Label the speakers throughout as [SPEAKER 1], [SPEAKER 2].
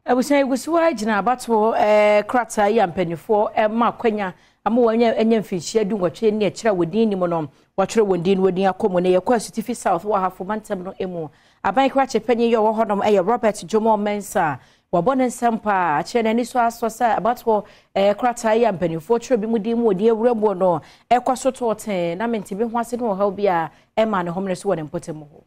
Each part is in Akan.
[SPEAKER 1] Ebusan egusuwa gina abato krata ya mpanifo ma kwanya ama wanya enya mfinhia du ngwatwe ne akira wodin ni mo no watwere wodin wodin akomo ne yakwa Asutifi South wa hafo mantem no emu aban krache panyi yo wo honom Robert Jomo Mensa wabone nsampa akire na ni so asosa abato krata ya mpanifo twere bi mudi mu odi ewurebo no ekwaso toten na mentibe ho ase no ha bia ema ne homne so wone mpotemu ho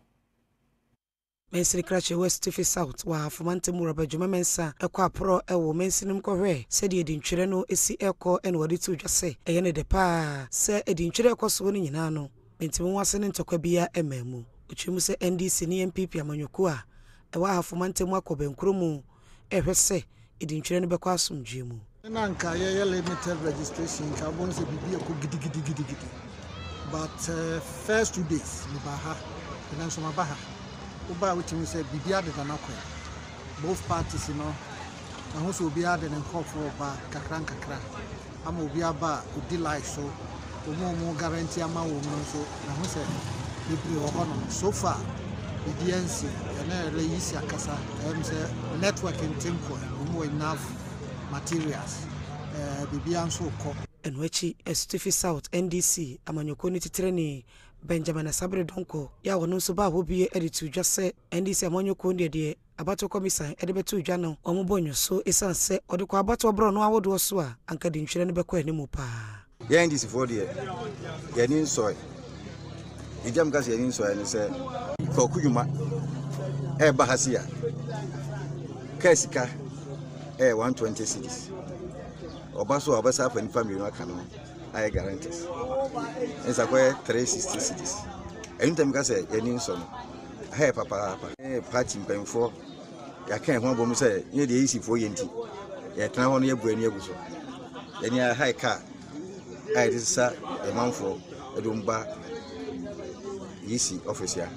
[SPEAKER 2] Mensiri krache Asutifi South wa Fomante Muraba Juma Mensa ekwa pro ewo mensinim kohwe se de edintwere no esi eko ene wode tu dwase eyene de pa se edintwere ekoso no nyina no mentimu wase ne ntokwa bia emamu otwemu se NDC ne MPP amanyoko a ewa Fomante mu akobenkuro mu ehwese edintwere no bekwa asomdwemu
[SPEAKER 3] na nka ye limited registration ka bon se bibia ko gidi but first 2 days ni baha na so mabaha Uba which means Bibia de Danakwe. Both parties, you know. And also Bia de Nkop for Ba Kakran Kakra. I'm Obiaba who delight so more guarantee a man woman so and who said so far the DNC and Leisia Casa networking tempo more enough materials Bibian so called
[SPEAKER 2] and which Asutifi South NDC amanyoko ni titreni Benjamin Sabre Donko ya wono so ba hobie editu dwase NDC amanyoko ndie de abato komisan edebetu dwano omobonyo so esanse odekwa abato bro no awodo so a anka de ntwere ne bekọ ani mu pa
[SPEAKER 4] ya NDC for de ya ni soy ijam gas ya ni soy ne se ko kujuma bahasia kasika 120 cities obaso abasa fa ni family no aka no I guarantees. It's a 360 cities. Anytime I say any son, hey papa, party paying for. I can't want to say near the easy for Yenti. Yet now only a brain yabuso. Then you high car. I this a month for a Dumba easy officer.